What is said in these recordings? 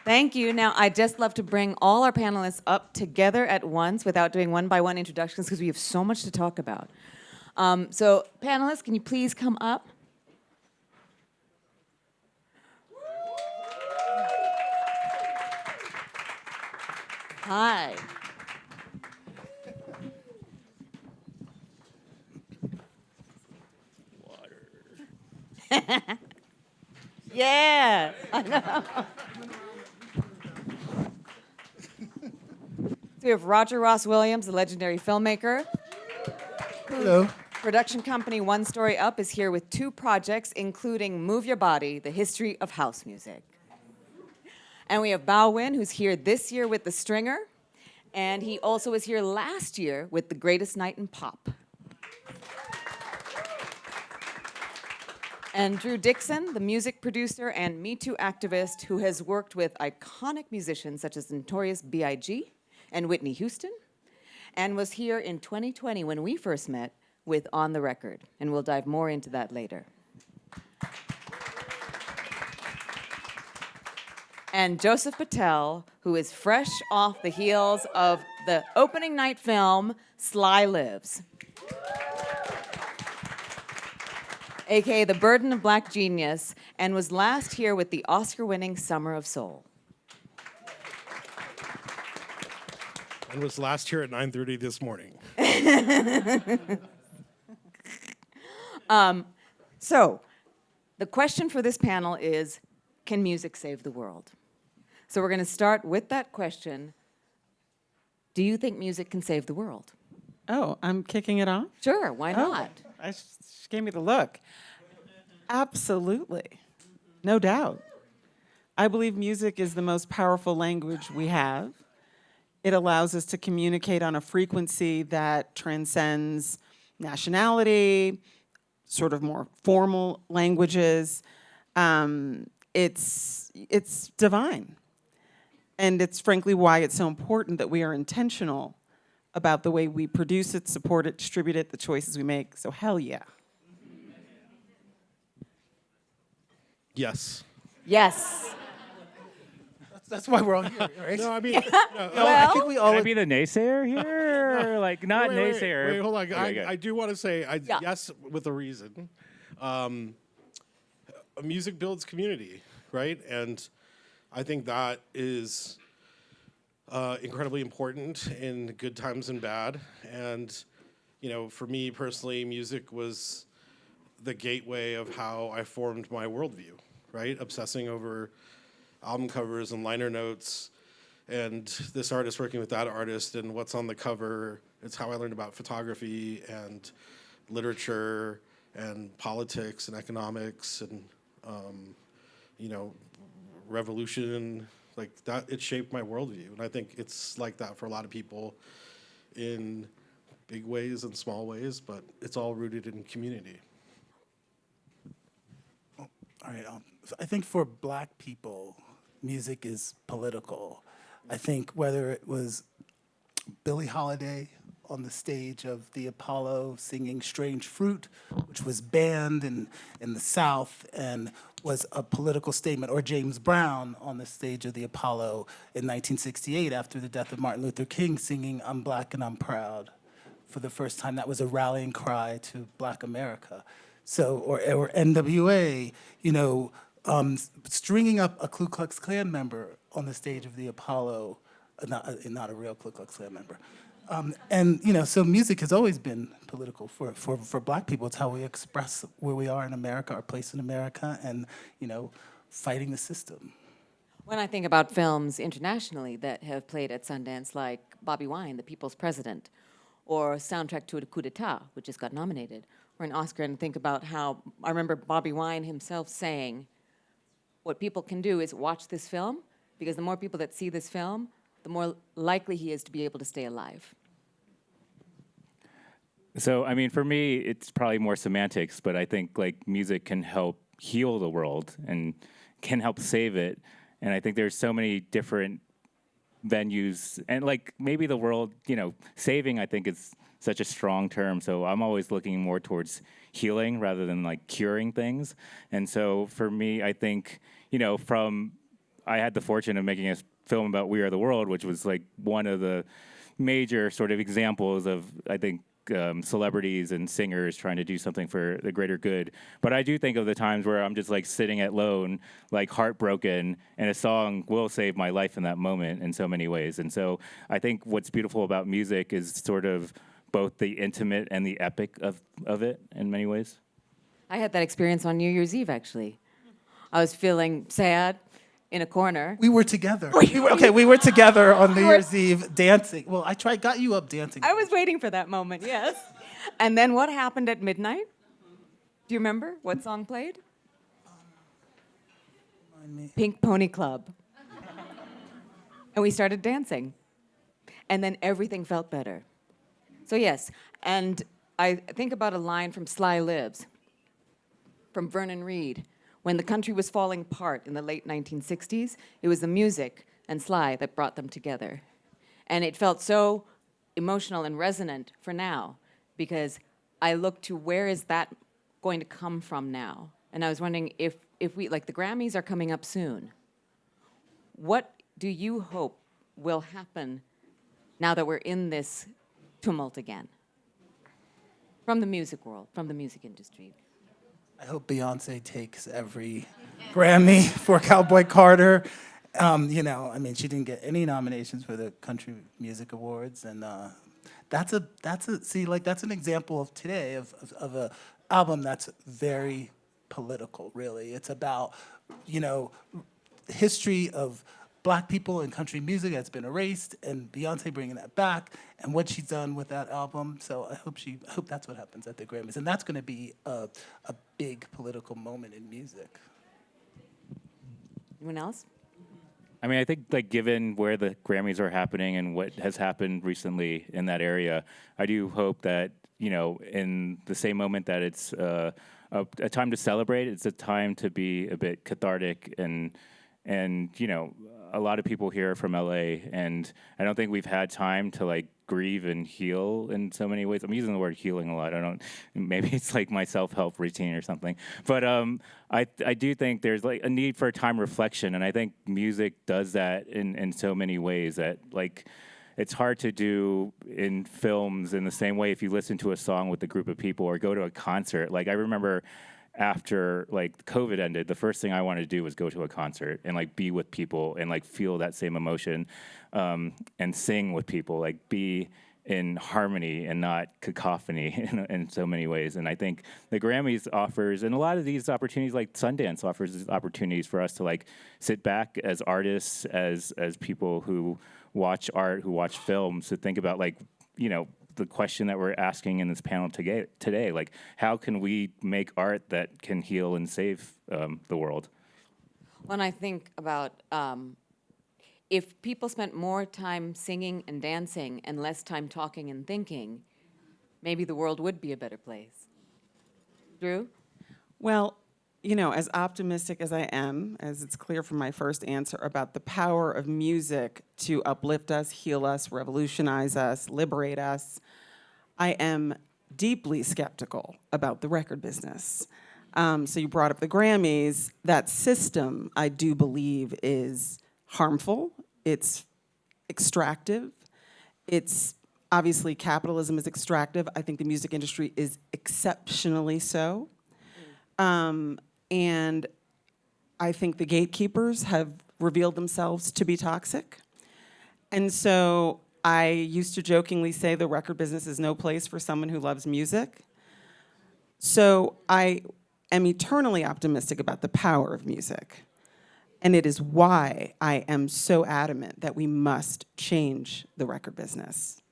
Thank you. Now, I'd just love to bring all our panelists up together at once without doing one-by-one introductions because we have so much to talk about. So, panelists, can you please come up? Hi. Water. Yeah, I know. So we have Roger Ross Williams, the legendary filmmaker. Hello. Production company One Story Up is here with 2 projects, including Move Your Body, the history of house music. And we have Bao Nguyen, who's here this year with The Stringer, and he also was here last year with The Greatest Night in Pop. And Drew Dixon, the music producer and Me Too activist who has worked with iconic musicians such as Notorious B.I.G. and Whitney Houston, and was here in 2020 when we first met with On the Record, and we'll dive more into that later. And Joseph Patel, who is fresh off the heels of the opening night film, SLY Lives, aka The Burden of Black Genius, and was last here with the Oscar-winning Summer of Soul. And was last here at 9:30 this morning. So, the question for this panel is, can music save the world? So we're going to start with that question. Do you think music can save the world? Oh, I'm kicking it off? Sure, why not? She gave me the look. Absolutely. No doubt. I believe music is the most powerful language we have. It allows us to communicate on a frequency that transcends nationality, sort of more formal languages. It's divine. And it's frankly why it's so important that we are intentional about the way we produce it, support it, distribute it, the choices we make. So hell yeah. Yes. Yes. That's why we're all here, right? No, I mean, I think we all. Can I be the naysayer here? Or like, not wait, naysayer. Wait, hold on. Okay, good. I do want to say Yeah. yes with a reason. Music builds community, right? And I think that is incredibly important in good times and bad. And, you know, for me personally, music was the gateway of how I formed my worldview, right? Obsessing over album covers and liner notes, and this artist working with that artist and what's on the cover. It's how I learned about photography and literature and politics and economics and, you know, revolution, like that. It shaped my worldview, and I think it's like that for a lot of people in big ways and small ways, but it's all rooted in community. All right. I think for Black people, music is political. I think whether it was Billie Holiday on the stage of the Apollo singing Strange Fruit, which was banned in the South and was a political statement, or James Brown on the stage of the Apollo in 1968 after the death of Martin Luther King singing I'm Black and I'm Proud. For the first time, that was a rallying cry to Black America. So, or NWA, you know, stringing up a Ku Klux Klan member on the stage of the Apollo, not a real Ku Klux Klan member. And, you know, so music has always been political for Black people. It's how we express where we are in America, our place in America, and, you know, fighting the system. When I think about films internationally that have played at Sundance, like Bobby Wine, The People's President, or Soundtrack to a Coup d'etat, which just got nominated, or an Oscar, and think about how, I remember Bobby Wine himself saying, what people can do is watch this film, because the more people that see this film, the more likely he is to be able to stay alive. So, I mean, for me, it's probably more semantics, but I think like music can help heal the world and can help save it. And I think there's so many different venues, and like maybe the world, you know, saving, I think is such a strong term. So I'm always looking more towards healing rather than like curing things. And so for me, I think, you know, from I had the fortune of making a film about We Are the World, which was like one of the major sort of examples of, I think, celebrities and singers trying to do something for the greater good. But I do think of the times where I'm just like sitting alone, like heartbroken, and a song will save my life in that moment in so many ways. And so I think what's beautiful about music is sort of both the intimate and the epic of it in many ways. I had that experience on New Year's Eve, actually. I was feeling sad in a corner. We were together. We were together on New Year's Eve dancing. Well, got you up dancing. I was waiting for that moment, yes. And then what happened at midnight? Do you remember what song played? Remind me. Pink Pony Club. And we started dancing. And then everything felt better. So yes, and I think about a line from SLY Lives, from Vernon Reid. When the country was falling apart in the late 1960s, it was the music and SLY that brought them together. And it felt so emotional and resonant for now, because I look to where is that going to come from now? And I was wondering if we, like the Grammys are coming up soon, what do you hope will happen now that we're in this tumult again? From the music world, from the music industry. I hope Beyonce takes every Grammy for Cowboy Carter. You know, I mean, she didn't get any nominations for the Country Music Awards, and that's an example of today of a album that's very political. Really, it's about, you know, history of Black people in country music that's been erased, and Beyonce bringing that back, and what she's done with that album. So I hope that's what happens at the Grammys, and that's going to be a big political moment in music. Anyone else? I mean, I think like given where the Grammys are happening and what has happened recently in that area, I do hope that, you know, in the same moment that it's a time to celebrate, it's a time to be a bit cathartic and you know, a lot of people here are from LA, and I don't think we've had time to like grieve and heal in so many ways. I'm using the word healing a lot. Maybe it's like my self-help routine or something. But I do think there's like a need for time reflection, and I think music does that in so many ways that like it's hard to do in films in the same way if you listen to a song with a group of people or go to a concert. Like I remember after like COVID ended, the first thing I wanted to do was go to a concert and like be with people and like feel that same emotion and sing with people, like be in harmony and not cacophony in so many ways. And I think the Grammys offers, and a lot of these opportunities, like Sundance offers these opportunities for us to like sit back as artists, as people who watch art, who watch films, to think about like, you know, the question that we're asking in this panel today, like how can we make art that can heal and save the world? When I think about if people spent more time singing and dancing and less time talking and thinking, maybe the world would be a better place. Drew? Well, you know, as optimistic as I am, as it's clear from my first answer about the power of music to uplift us, heal us, revolutionize us, liberate us, I am deeply skeptical about the record business. So you brought up the Grammys. That system, I do believe, is harmful. It's extractive. It's obviously capitalism is extractive. I think the music industry is exceptionally so. And I think the gatekeepers have revealed themselves to be toxic. And so I used to jokingly say the record business is no place for someone who loves music. So I am eternally optimistic about the power of music. And it is why I am so adamant that we must change the record business.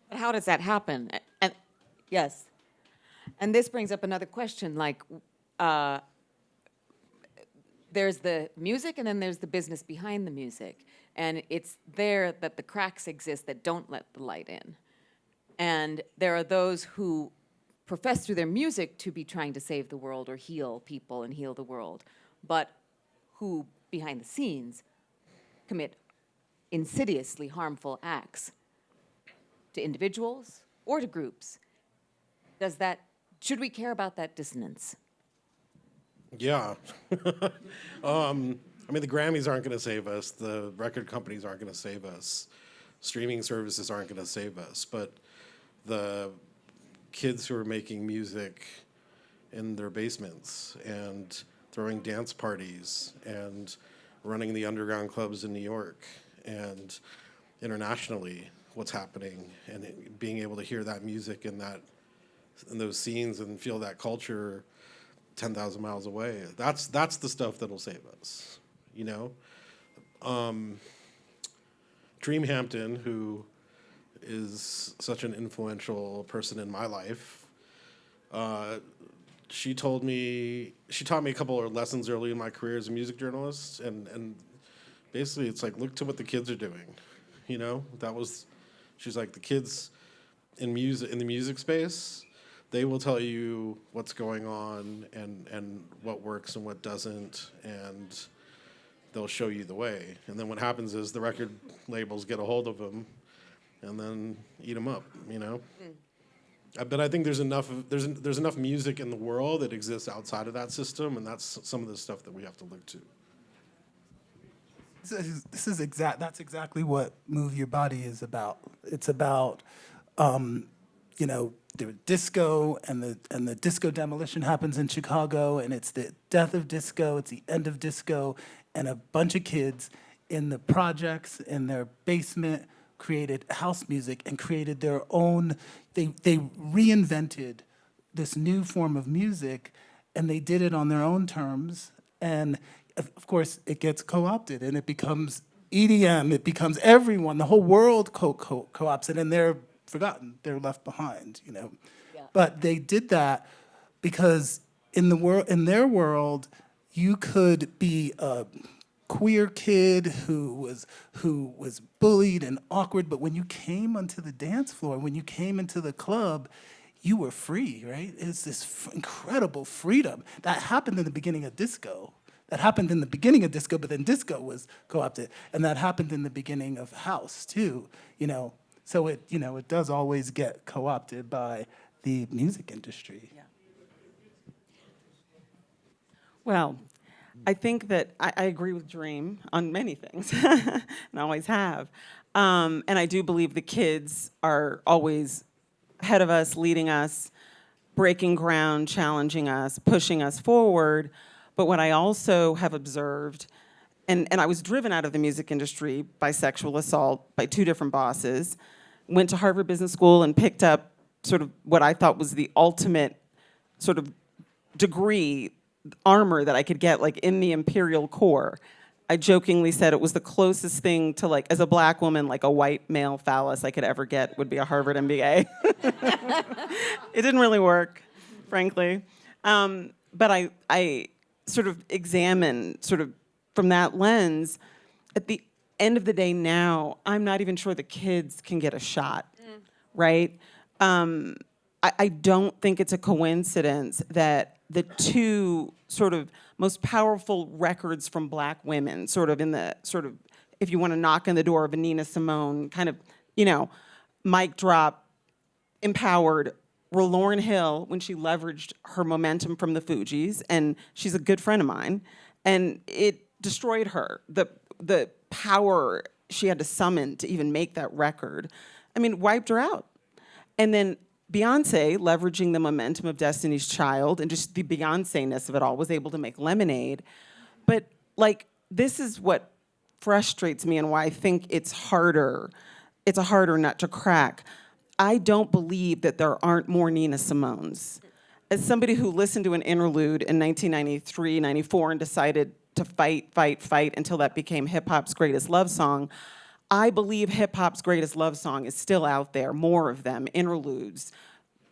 But how does that happen? And yes. And this brings up another question, like, there's the music and then there's the business behind the music. And it's there that the cracks exist that don't let the light in. And there are those who profess through their music to be trying to save the world or heal people and heal the world, but who, behind the scenes, commit insidiously harmful acts to individuals or to groups. Should we care about that dissonance? Yeah. I mean, the Grammys aren't going to save us. The record companies aren't going to save us. Streaming services aren't going to save us. But the kids who are making music in their basements and throwing dance parties and running the underground clubs in New York and internationally, what's happening, and being able to hear that music in those scenes and feel that culture 10,000 miles away. That's the stuff that'll save us, you know? Dream Hampton, who is such an influential person in my life, she taught me a couple of lessons early in my career as a music journalist, and basically it's like, look to what the kids are doing, you know? She's like, the kids in the music space, they will tell you what's going on and what works and what doesn't, and they'll show you the way. And then what happens is the record labels get a hold of them and then eat them up, you know? But I think there's enough music in the world that exists outside of that system, and that's some of the stuff that we have to look to. That's exactly what Move Your Body is about. It's about, you know, the disco and the disco demolition happens in Chicago, and it's the death of disco, it's the end of disco, and a bunch of kids in the projects in their basement created house music and created their own. They reinvented this new form of music, and they did it on their own terms. And of course, it gets co-opted, and it becomes EDM. It becomes everyone. The whole world co-opts it, and they're forgotten. They're left behind. You know, but they did that because in their world, you could be a queer kid who was bullied and awkward, but when you came onto the dance floor, when you came into the club, you were free, right? It's this incredible freedom that happened in the beginning of disco. But then disco was co-opted, and that happened in the beginning of house too. You know, so it does always get co-opted by the music industry. Yeah. Well, I think that I agree with Dream on many things, and I always have. And I do believe the kids are always ahead of us, leading us, breaking ground, challenging us, pushing us forward. But what I also have observed, and I was driven out of the music industry by sexual assault by 2 different bosses, went to Harvard Business School and picked up sort of what I thought was the ultimate sort of degree, armor that I could get, like in the imperial core. I jokingly said it was the closest thing to, like, as a black woman, like a white male phallus I could ever get would be a Harvard MBA. It didn't really work, frankly. But I sort of examine, sort of from that lens, at the end of the day now, I'm not even sure the kids can get a shot, right? I don't think it's a coincidence that the 2 sort of most powerful records from black women, sort of in the sort of, if you want to knock on the door of a Nina Simone, kind of, you know, mic drop, empowered, were Lauryn Hill when she leveraged her momentum from the Fugees, and she's a good friend of mine, and it destroyed her. The power she had to summon to even make that record, I mean, wiped her out. And then Beyonce, leveraging the momentum of Destiny's Child and just the Beyonce-ness of it all, was able to make Lemonade. But, like, this is what frustrates me and why I think it's a harder nut to crack. I don't believe that there aren't more Nina Simones. As somebody who listened to an interlude in 1993, 94, and decided to fight until that became hip-hop's greatest love song, I believe hip-hop's greatest love song is still out there, more of them, interludes,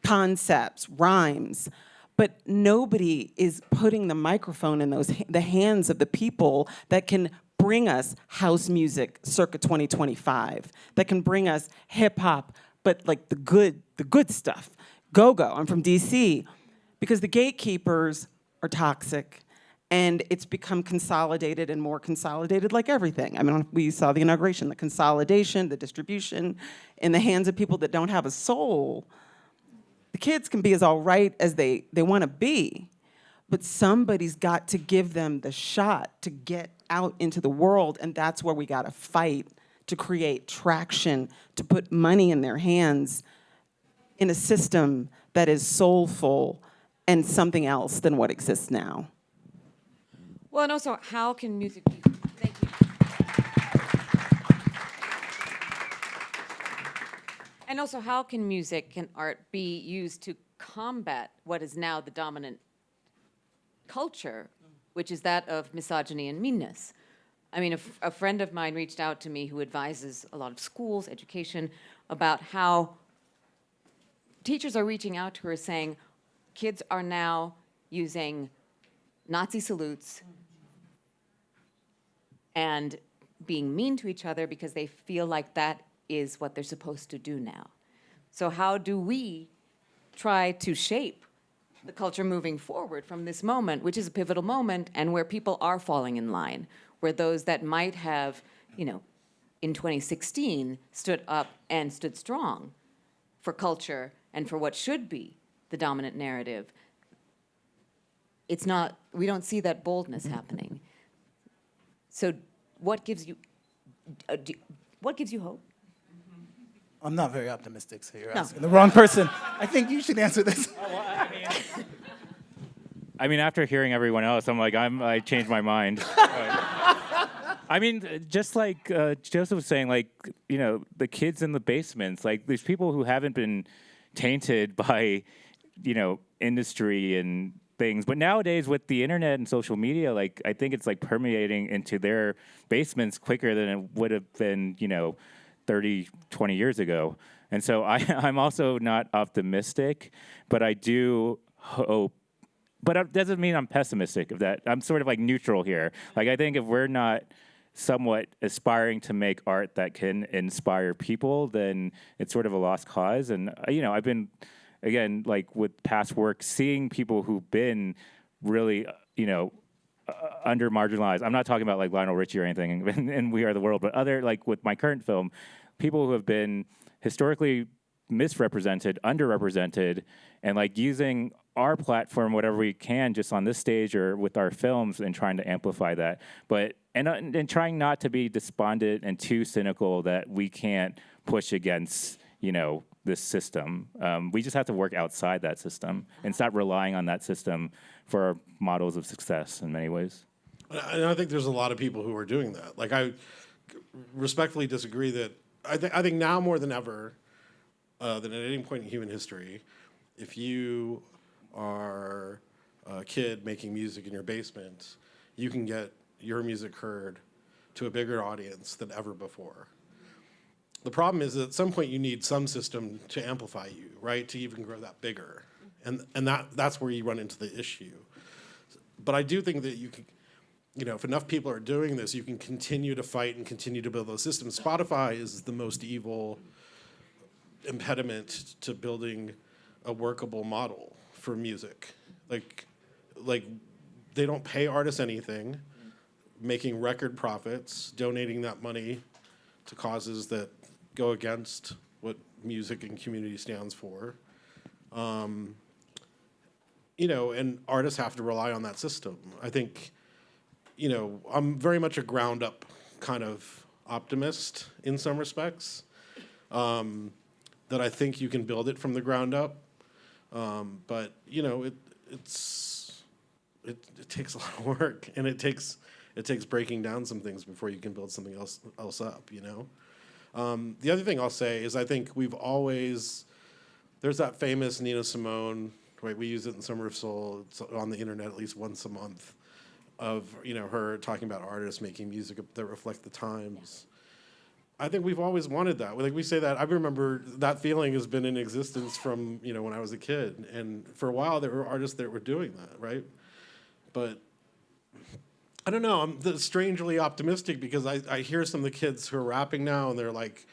concepts, rhymes. But nobody is putting the microphone in the hands of the people that can bring us house music circa 2025, that can bring us hip-hop, but like the good stuff. Go-go, I'm from DC. Because the gatekeepers are toxic, and it's become consolidated and more consolidated, like everything. I mean, we saw the inauguration, the consolidation, the distribution in the hands of people that don't have a soul. The kids can be as all right as they want to be, but somebody's got to give them the shot to get out into the world, and that's where we gotta fight to create traction, to put money in their hands in a system that is soulful and something else than what exists now. Well, and also, how can music be, thank you. And also, how can music and art be used to combat what is now the dominant culture, which is that of misogyny and meanness? I mean, a friend of mine reached out to me who advises a lot of schools, education, about how teachers are reaching out to her saying, kids are now using Nazi salutes and being mean to each other because they feel like that is what they're supposed to do now. So how do we try to shape the culture moving forward from this moment, which is a pivotal moment, and where people are falling in line, where those that might have, you know, in 2016 stood up and stood strong for culture and for what should be the dominant narrative, it's not, we don't see that boldness happening. So what gives you hope? I'm not very optimistic, so you're No. asking the wrong person. I think you should answer this. I mean, after hearing everyone else, I'm like, I changed my mind. I mean, just like Joseph was saying, like, you know, the kids in the basements, like, there's people who haven't been tainted by, you know, industry and things. But nowadays, with the internet and social media, like, I think it's like permeating into their basements quicker than it would have been, you know, 30, 20 years ago. And so I'm also not optimistic, but I do hope. But it doesn't mean I'm pessimistic of that. I'm sort of like neutral here. Like, I think if we're not somewhat aspiring to make art that can inspire people, then it's sort of a lost cause. And, you know, I've been, again, like with past work, seeing people who've been really, you know, under marginalized. I'm not talking about like Lionel Richie or anything and We Are the World, but other, like with my current film, people who have been historically misrepresented, underrepresented, and like using our platform, whatever we can, just on this stage or with our films, and trying to amplify that. But and trying not to be despondent and too cynical that we can't push against, you know, this system. We just have to work outside that system and stop relying on that system for our models of success in many ways. And I think there's a lot of people who are doing that. Like, I respectfully disagree that I think now more than ever, than at any point in human history, if you are a kid making music in your basement, you can get your music heard to a bigger audience than ever before. The problem is that at some point you need some system to amplify you, right, to even grow that bigger. And that's where you run into the issue. But I do think that you can, you know, if enough people are doing this, you can continue to fight and continue to build those systems. Spotify is the most evil impediment to building a workable model for music. Like they don't pay artists anything, making record profits, donating that money to causes that go against what music and community stands for. You know, and artists have to rely on that system. I think, you know, I'm very much a ground up kind of optimist in some respects, that I think you can build it from the ground up. But, you know, it takes a lot of work, and it takes breaking down some things before you can build something else up, you know? The other thing I'll say is I think there's that famous Nina Simone, right? We use it in Summer of Soul. It's on the internet at least once a month, of, you know, her talking about artists making music that reflect the times. I think we've always wanted that. Like, we say that, I remember that feeling has been in existence from, you know, when I was a kid. And for a while there were artists that were doing that, right? But I don't know, I'm strangely optimistic because I hear some of the kids who are rapping now, and they're like,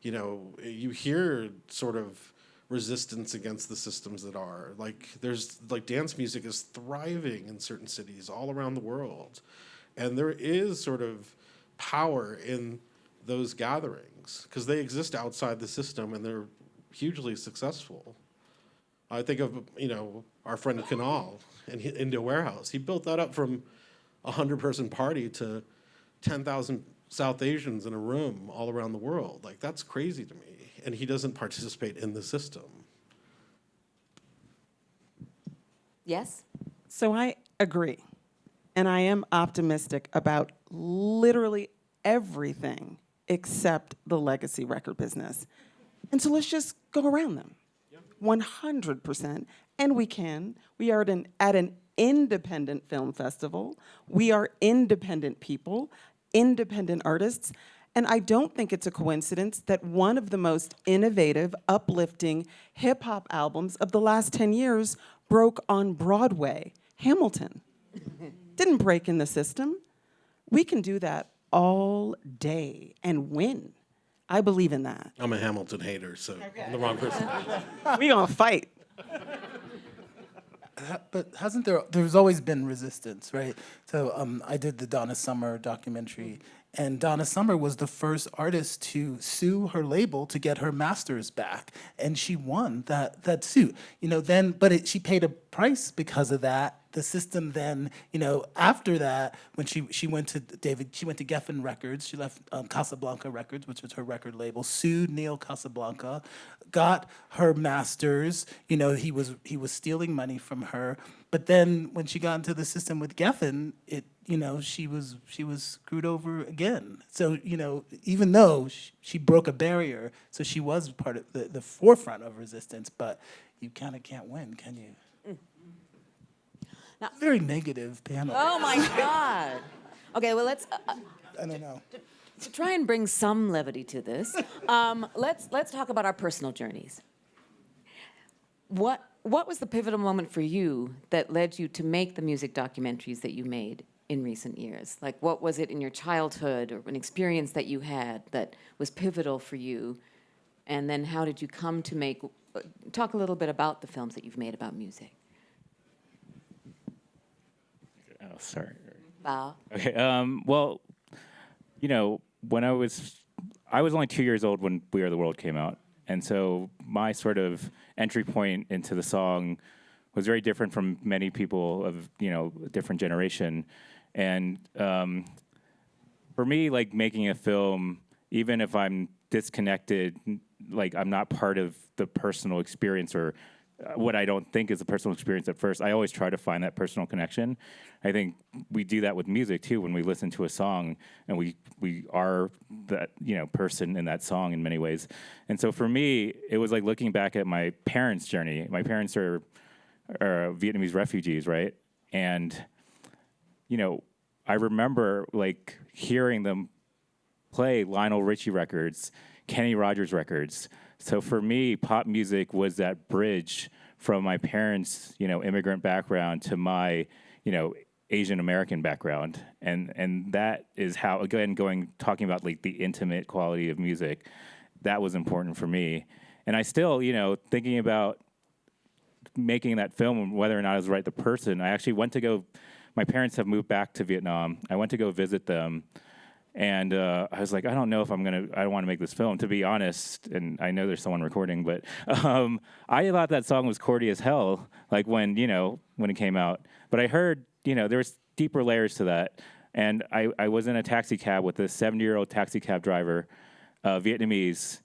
you know, you hear sort of resistance against the systems that are. Like, there's, like, dance music is thriving in certain cities all around the world. And there is sort of power in those gatherings because they exist outside the system and they're hugely successful. I think of, you know, our friend Kunal and India Warehouse. He built that up from 100-person party to 10,000 South Asians in a room all around the world. Like, that's crazy to me. And he doesn't participate in the system. Yes? So I agree. And I am optimistic about literally everything except the legacy record business. And so let's just go around them. 100%. And we can. We are at an independent film festival. We are independent people, independent artists. And I don't think it's a coincidence that one of the most innovative, uplifting hip hop albums of the last 10 years broke on Broadway, Hamilton. Didn't break in the system. We can do that all day and win. I believe in that. I'm a Hamilton hater, so I'm the wrong person. We gonna fight. But there's always been resistance, right? So I did the Donna Summer documentary, and Donna Summer was the first artist to sue her label to get her masters back, and she won that suit. She paid a price because of that. The system then, after that, when she went to Geffen Records, she left Casablanca Records, which was her record label, sued Neil Casablanca, got her masters. He was stealing money from her. But then when she got into the system with Geffen, she was screwed over again. So even though she broke a barrier, so she was part of the forefront of resistance, but you kind of can't win, can you? Now, very negative panel. oh my God. Okay, well, let's I don't know. to try and bring some levity to this. Let's talk about our personal journeys. What was the pivotal moment for you that led you to make the music documentaries that you made in recent years? Like, what was it in your childhood or an experience that you had that was pivotal for you? And then how did you come to make? Talk a little bit about the films that you've made about music. Oh, sorry. Bao. Okay. Well, when I was only 2 years old when We Are the World came out, and so my sort of entry point into the song was very different from many people of a different generation, and for me, like making a film, even if I'm disconnected, like I'm not part of the personal experience or what I don't think is a personal experience at first, I always try to find that personal connection. I think we do that with music too when we listen to a song and we are that person in that song in many ways. And so for me, it was like looking back at my parents' journey. My parents are Vietnamese refugees, right? And I remember like hearing them play Lionel Richie records, Kenny Rogers records. So for me, pop music was that bridge from my parents' immigrant background to my Asian American background, and that is how, again, talking about like the intimate quality of music, that was important for me. And I still, thinking about making that film and whether or not I was the right person, I actually went to go. My parents have moved back to Vietnam. I went to go visit them. And I was like, I don't know if I don't want to make this film, to be honest. And I know there's someone recording, but I thought that song was corny as hell, like when it came out. But I heard, there was deeper layers to that. And I was in a taxi cab with this 70-year-old taxi cab driver, Vietnamese.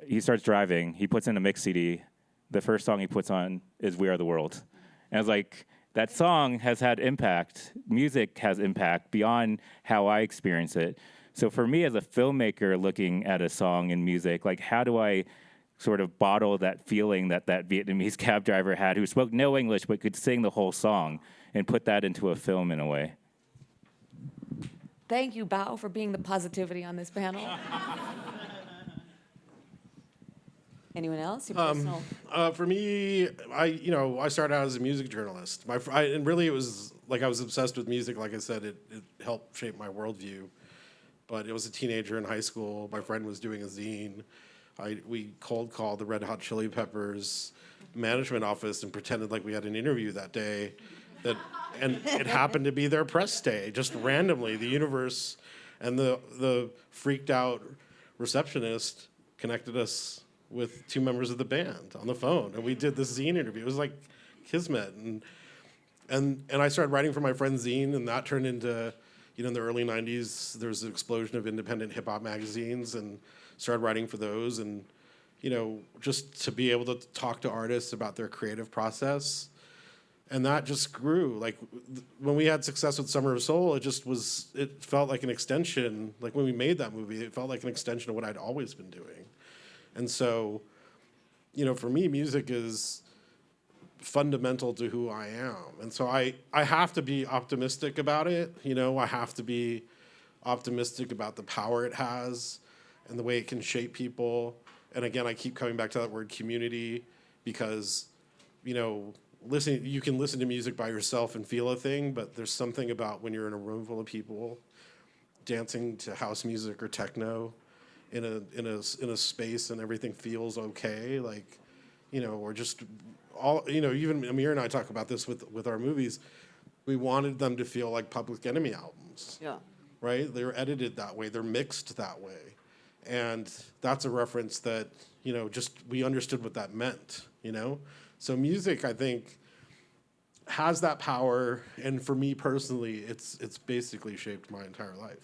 He starts driving. He puts in a mix CD. The first song he puts on is We Are the World. And I was like, that song has had impact. Music has impact beyond how I experience it. So for me as a filmmaker looking at a song and music, like how do I sort of bottle that feeling that Vietnamese cab driver had who spoke no English but could sing the whole song and put that into a film in a way? Thank you, Bao, for being the positivity on this panel. Anyone else? Your personal? For me, I started out as a music journalist. And really, it was like I was obsessed with music. Like I said, it helped shape my worldview. But it was a teenager in high school. My friend was doing a zine. We cold called the Red Hot Chili Peppers management office and pretended like we had an interview that day. And it happened to be their press day, just randomly. The universe and the freaked out receptionist connected us with two members of the band on the phone, and we did this zine interview. It was like kismet, and and I started writing for my friend zine, and that turned into, in the early 90s, there was an explosion of independent hip hop magazines, and started writing for those, and, just to be able to talk to artists about their creative process. And that just grew. Like, when we had success with Summer of Soul, it felt like an extension. Like, when we made that movie, it felt like an extension of what I'd always been doing. And so, for me, music is fundamental to who I am. And so I have to be optimistic about it. I have to be optimistic about the power it has and the way it can shape people. And again, I keep coming back to that word community, because, you can listen to music by yourself and feel a thing, but there's something about when you're in a room full of people dancing to house music or techno in a space and everything feels okay, like, or just all, even Amir and I talk about this with our movies. We wanted them to feel like Public Enemy albums. Yeah. Right? They're edited that way. They're mixed that way. And that's a reference that, just we understood what that meant, So music, I think, has that power. And for me personally, it's basically shaped my entire life.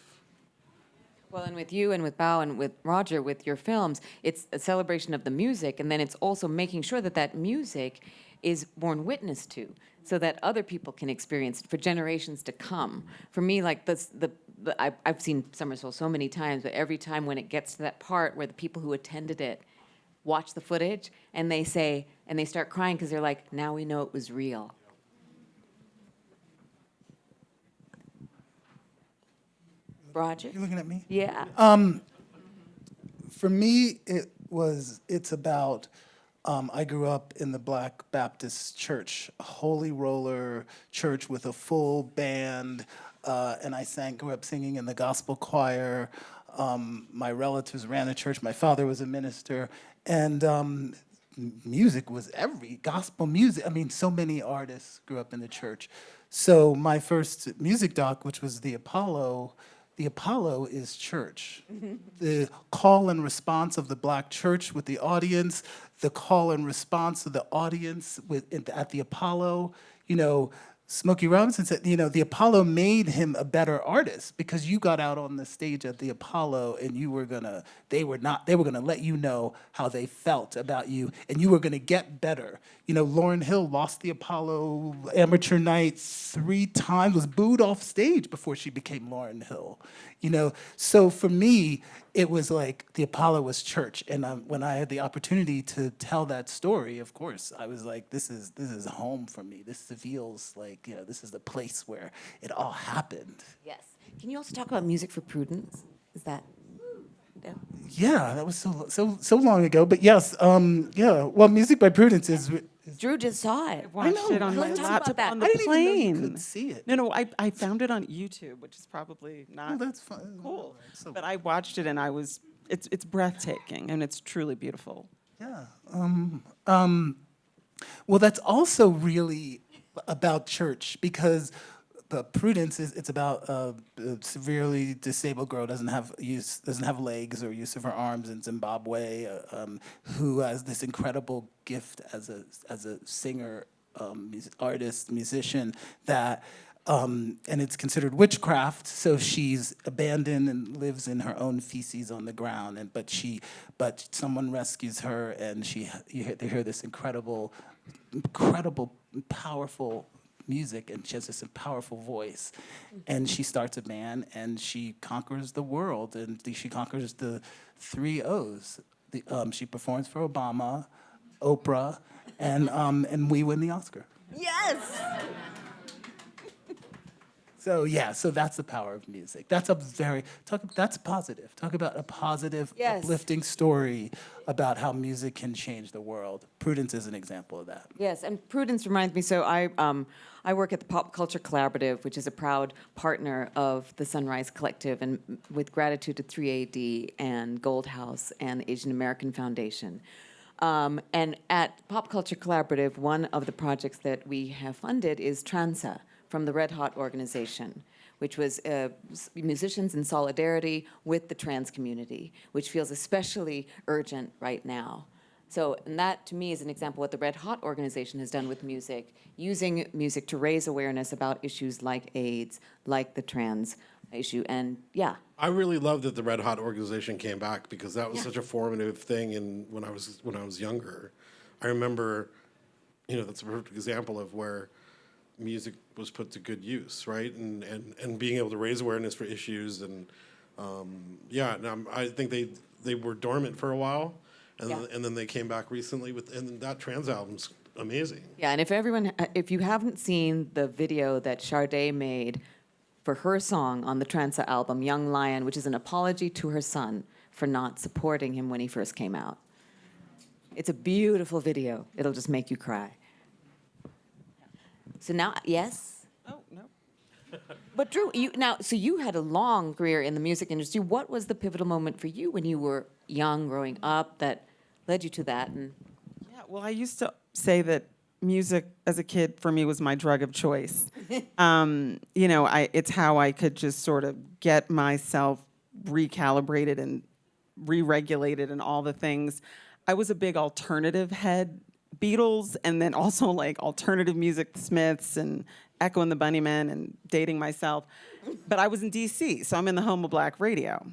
Well, and with you and with Bao and with Roger, with your films, it's a celebration of the music, and then it's also making sure that that music is borne witness to, so that other people can experience it for generations to come. For me, like I've seen Summer Soul so many times, but every time when it gets to that part where the people who attended it watch the footage and they say, and they start crying because they're like, now we know it was real. Roger? You looking at me? Yeah. For me, it's about, I grew up in the Black Baptist church, a holy roller church with a full band, and I grew up singing in the gospel choir. My relatives ran a church. My father was a minister, and music was gospel music. I mean, so many artists grew up in the church. So my first music doc, which was The Apollo is church. The call and response of the Black church with the audience, the call and response of the audience at the Apollo. Smokey Robinson said, the Apollo made him a better artist, because you got out on the stage at the Apollo and they were gonna let you know how they felt about you, and you were gonna get better. Lauryn Hill lost the Apollo amateur night 3 times, was booed off stage before she became Lauryn Hill. So for me, it was like the Apollo was church, and when I had the opportunity to tell that story, of course, I was like, this is home for me. This feels like, this is the place where it all happened. Yes. Can you also talk about Music for Prudence? Is that? Yeah. Yeah, that was so long ago, but yes, yeah. Well, Music by Prudence is. Drew just saw it. I watched it on my Let's talk about laptop that. on the I didn't even know plane. you could see it. No, I found it on YouTube, which is probably Oh, not that's fun. cool. So, But I watched it, and it's breathtaking, and it's truly beautiful. yeah. Well, that's also really about church, because the Prudence it's about a severely disabled girl, doesn't have legs or use of her arms in Zimbabwe, who has this incredible gift as a singer, artist, musician, that and it's considered witchcraft. So she's abandoned and lives in her own feces on the ground. But someone rescues her, and they hear this incredible, powerful music, and she has this powerful voice, and she starts a band, and she conquers the world, and she conquers the 3 O's. She performs for Obama, Oprah, and we win the Oscar. Yes. So yeah, so that's the power of music. That's that's positive. Talk about a positive, Yes. uplifting story about how music can change the world. Prudence is an example of that. Yes, and Prudence reminds me, so I work at the Pop Culture Collaborative, which is a proud partner of the Sunrise Collective, and with gratitude to 3AD and Gold House and the Asian American Foundation. And at Pop Culture Collaborative, one of the projects that we have funded is Transcends from the Red Hot organization, which was musicians in solidarity with the trans community, which feels especially urgent right now. So, and that to me is an example of what the Red Hot organization has done with music, using music to raise awareness about issues like AIDS, like the trans issue, and yeah. I really love that the Red Hot organization came back because that was such a formative thing when I was younger. I remember, that's a perfect example of where music was put to good use, right? And being able to raise awareness for issues and I think they were dormant for a while. And then they came back recently and that trans album's amazing. Yeah, and if you haven't seen the video that Sade made for her song on the Transa album, Young Lion, which is an apology to her son for not supporting him when he first came out. It's a beautiful video. It'll just make you cry. So now, yes? Oh, no. But Drew, so you had a long career in the music industry. What was the pivotal moment for you when you were young, growing up, that led you to that? And Yeah, well, I used to say that music as a kid for me was my drug of choice. It's how I could just sort of get myself recalibrated and re-regulated and all the things. I was a big alternative head, Beatles, and then also like alternative music, the Smiths and Echo and the Bunnymen and Dating Myself. But I was in DC, so I'm in the home of black radio.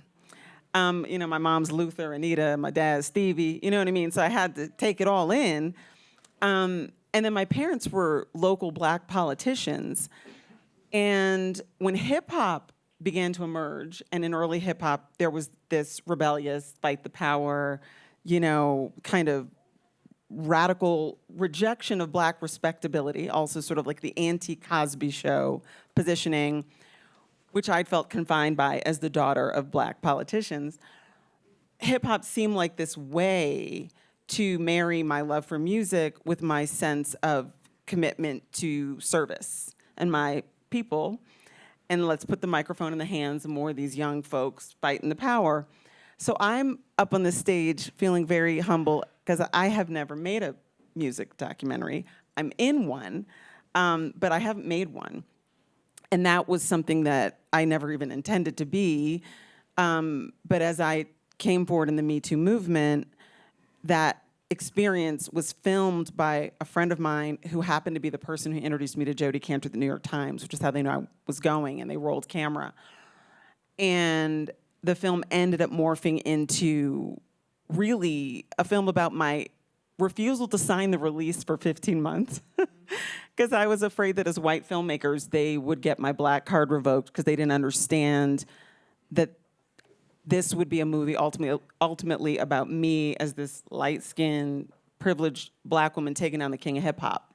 My mom's Luther, Anita, my dad's Stevie, you know what I mean? So I had to take it all in. And then my parents were local black politicians. And when hip hop began to emerge, and in early hip hop, there was this rebellious, fight the power, kind of radical rejection of black respectability, also sort of like the anti-Cosby Show positioning, which I felt confined by as the daughter of black politicians. Hip hop seemed like this way to marry my love for music with my sense of commitment to service and my people. And let's put the microphone in the hands of more of these young folks fighting the power. So I'm up on the stage feeling very humble because I have never made a music documentary. I'm in one, but I haven't made one. And that was something that I never even intended to be. But as I came forward in the Me Too movement, that experience was filmed by a friend of mine who happened to be the person who introduced me to Jodi Kantor at the New York Times, which is how they knew I was going, and they rolled camera. And the film ended up morphing into really a film about my refusal to sign the release for 15 months. Because I was afraid that as white filmmakers, they would get my black card revoked because they didn't understand that this would be a movie ultimately about me as this light-skinned, privileged black woman taking down the king of hip-hop.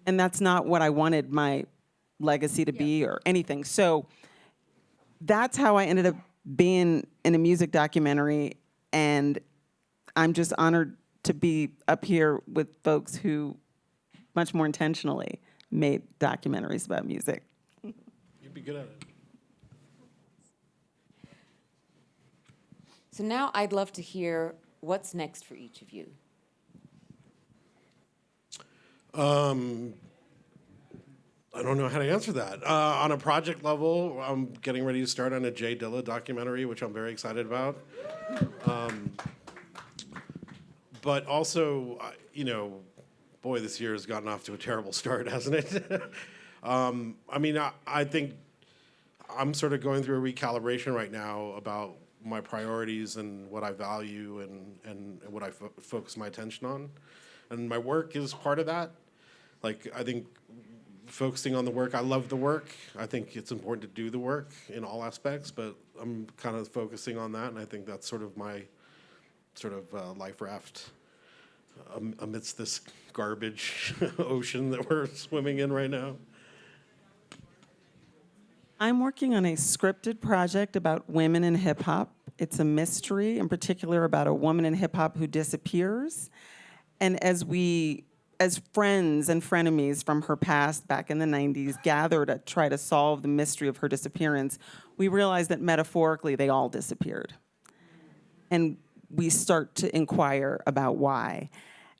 And that's not what I wanted my legacy to be or anything. So that's how I ended up being in a music documentary, and I'm just honored to be up here with folks who much more intentionally made documentaries about music. You'd be good at it. so now I'd love to hear what's next for each of you. I don't know how to answer that. On a project level, I'm getting ready to start on a Jay Dilla documentary, which I'm very excited about. But also, boy, this year has gotten off to a terrible start, hasn't it? I think I'm sort of going through a recalibration right now about my priorities and what I value and what I focus my attention on. And my work is part of that. Like, I think focusing on the work, I love the work. I think it's important to do the work in all aspects, but I'm kind of focusing on that, and I think that's sort of my life raft amidst this garbage ocean that we're swimming in right now. I'm working on a scripted project about women in hip hop. It's a mystery, in particular about a woman in hip hop who disappears. And as friends and frenemies from her past back in the 90s gather to try to solve the mystery of her disappearance, we realize that metaphorically they all disappeared. And we start to inquire about why.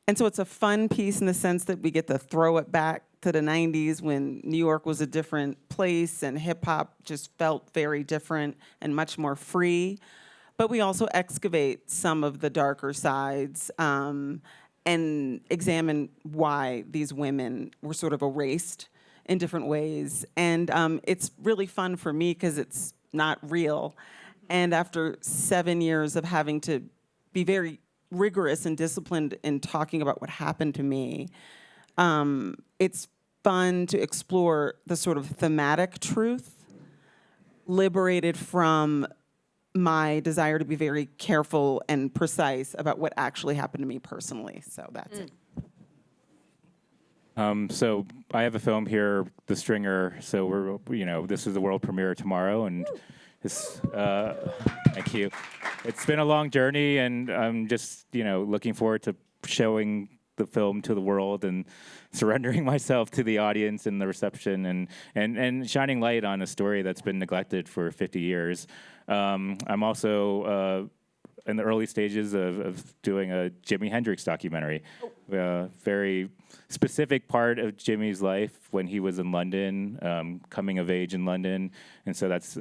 And so it's a fun piece in the sense that we get to throw it back to the 90s when New York was a different place and hip hop just felt very different and much more free. but we also excavate some of the darker sides and examine why these women were sort of erased in different ways. And it's really fun for me because it's not real. And after 7 years of having to be very rigorous and disciplined in talking about what happened to me, it's fun to explore the sort of thematic truth, liberated from my desire to be very careful and precise about what actually happened to me personally. So that's it. So I have a film here, The Stringer. So this is the world premiere tomorrow, and this. Thank you. It's been a long journey, and I'm just looking forward to showing the film to the world and surrendering myself to the audience and the reception and shining light on a story that's been neglected for 50 years. I'm also in the early stages of doing a Jimi Hendrix documentary. Very specific part of Jimmy's life when he was in London, coming of age in London. And so that's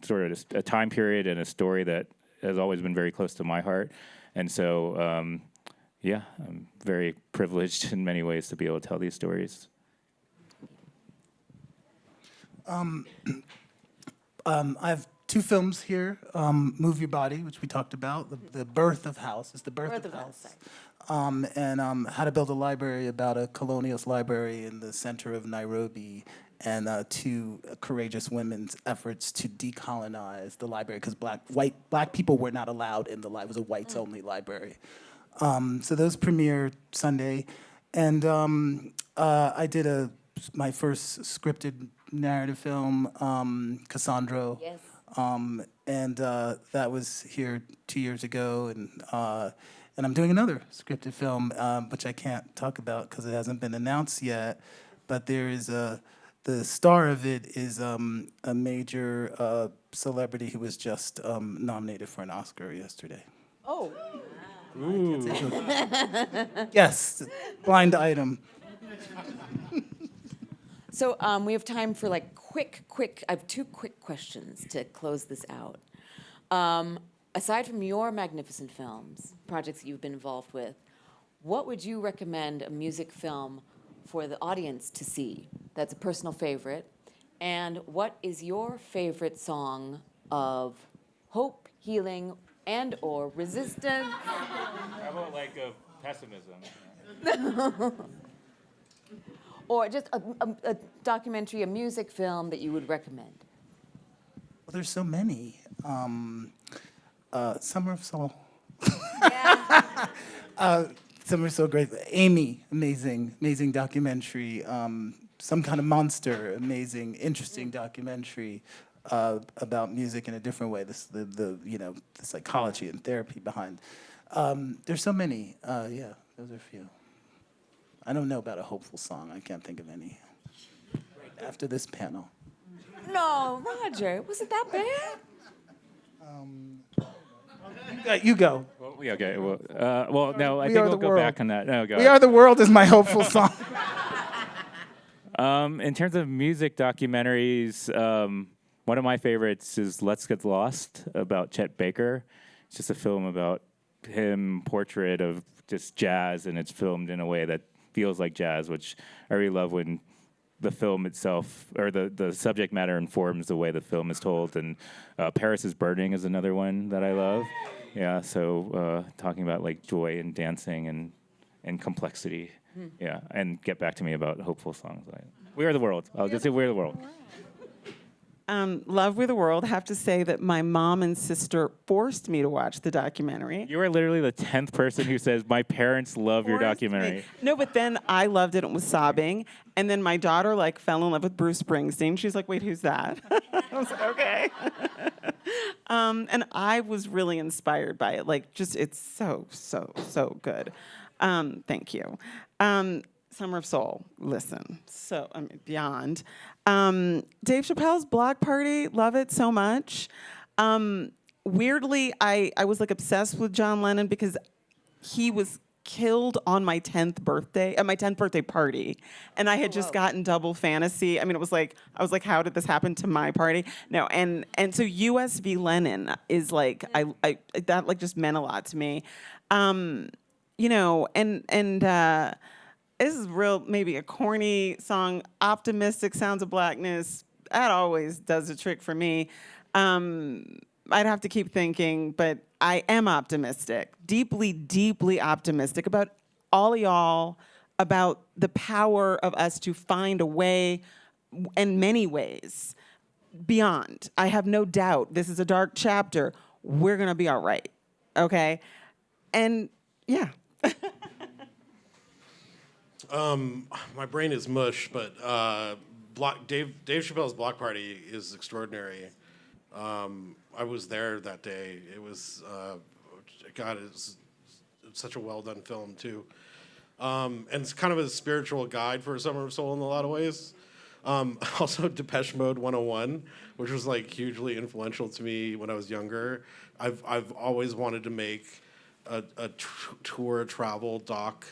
sort of a time period and a story that has always been very close to my heart. And so, I'm very privileged in many ways to be able to tell these stories. I have 2 films here. Move Your Body, which we talked about. The Birth of House. It's the Birth of House. And How to Build a Library, about a colonialist library in the center of Nairobi, and 2 courageous women's efforts to decolonize the library, because black people were not allowed in the library. It was a whites-only library. So those premiere Sunday. And I did my first scripted narrative film, Cassandra. Yes. And that was here 2 years ago, and I'm doing another scripted film, which I can't talk about because it hasn't been announced yet. But there is the star of it is a major celebrity who was just nominated for an Oscar yesterday. Oh. Yes, blind item. So we have time for like quick, I have 2 quick questions to close this out. Aside from your magnificent films, projects that you've been involved with, what would you recommend a music film for the audience to see that's a personal favorite? And what is your favorite song of hope, healing, and or resistance? How about like pessimism? Or just a documentary, a music film that you would recommend? Well, there's so many. Summer of Soul. Yeah. Summer of Soul, great. Amy, amazing documentary. Some Kind of Monster, amazing, interesting documentary about music in a different way. The psychology and therapy behind. There's so many. Yeah, those are a few. I don't know about a hopeful song. I can't think of any. Right after this panel. No, Roger, was it that bad? You go. Well, okay. Well, no, I We think Are we'll the go World. back on that. No, go. We Are the World is my hopeful song. In terms of music documentaries, one of my favorites is Let's Get Lost, about Chet Baker. It's just a film about him, portrait of just jazz, and it's filmed in a way that feels like jazz, which I really love when the film itself, or the subject matter, informs the way the film is told. And Paris is Burning is another one that I love. Yeah, so talking about like joy and dancing and complexity. Yeah, and get back to me about hopeful songs. We Are the World. I'll just say We Are the World. Love With the World. Have to say that my mom and sister forced me to watch the documentary. You are literally the 10th person who says, my parents love your Forced me. documentary. No, but then I loved it and was sobbing. And then my daughter fell in love with Bruce Springsteen. She's like, wait, who's that? I was like, okay. And I was really inspired by it. It's so good. Thank you. Summer of Soul, listen. So, beyond. Dave Chappelle's Block Party, love it so much. Weirdly, I was obsessed with John Lennon because he was killed on my 10th birthday, at my 10th birthday party. And I had just gotten double fantasy. I mean, I was like, how did this happen to my party? No, and so US v. Lenin is like, I that like just meant a lot to me. You know, and this is real, maybe a corny song, Optimistic Sounds of Blackness. That always does the trick for me. I'd have to keep thinking, but I am optimistic, deeply, deeply optimistic about all of y'all, about the power of us to find a way, in many ways, beyond. I have no doubt this is a dark chapter. We're gonna be all right, okay? And yeah. My brain is mush, but Dave Chappelle's Block Party is extraordinary. I was there that day. It was, God, it's such a well-done film, too. And it's kind of a spiritual guide for Summer of Soul in a lot of ways. Also, Depeche Mode 101, which was, like, hugely influential to me when I was younger. I've always wanted to make a tour travel doc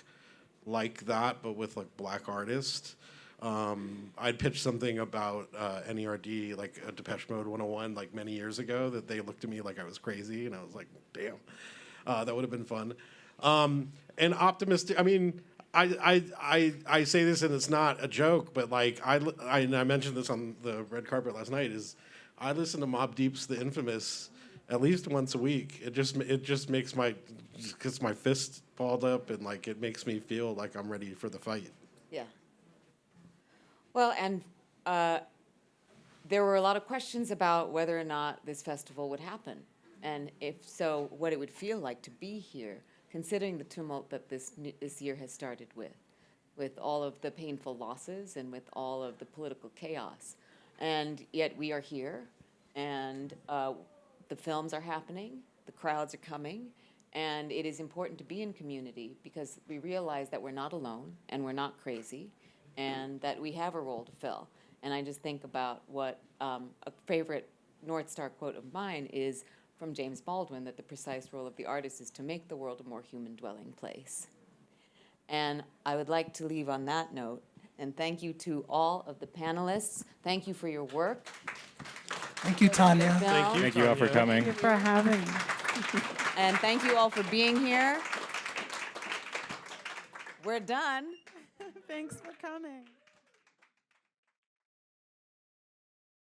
like that, but with, like, Black artists. I'd pitched something about NERD, like a Depeche Mode 101, like many years ago, that they looked at me like I was crazy, and I was like, damn, that would have been fun. And optimistic, I mean, I say this and it's not a joke, but like, I mentioned this on the red carpet last night, is I listen to Mobb Deep's The Infamous at least once a week. It just makes gets my fist balled up, and like, it makes me feel like I'm ready for the fight. Yeah. Well, and there were a lot of questions about whether or not this festival would happen, and if so, what it would feel like to be here, considering the tumult that this year has started with all of the painful losses and with all of the political chaos. And yet we are here, and the films are happening, the crowds are coming, and it is important to be in community because we realize that we're not alone and we're not crazy, and that we have a role to fill. And I just think about what a favorite North Star quote of mine is from James Baldwin, that the precise role of the artist is to make the world a more human-dwelling place. And I would like to leave on that note, and thank you to all of the panelists. Thank you for your work. Thank you, Tanya. Thank you. Thank you all for coming. Thank you for having me. And thank you all for being here. We're done. Thanks for coming.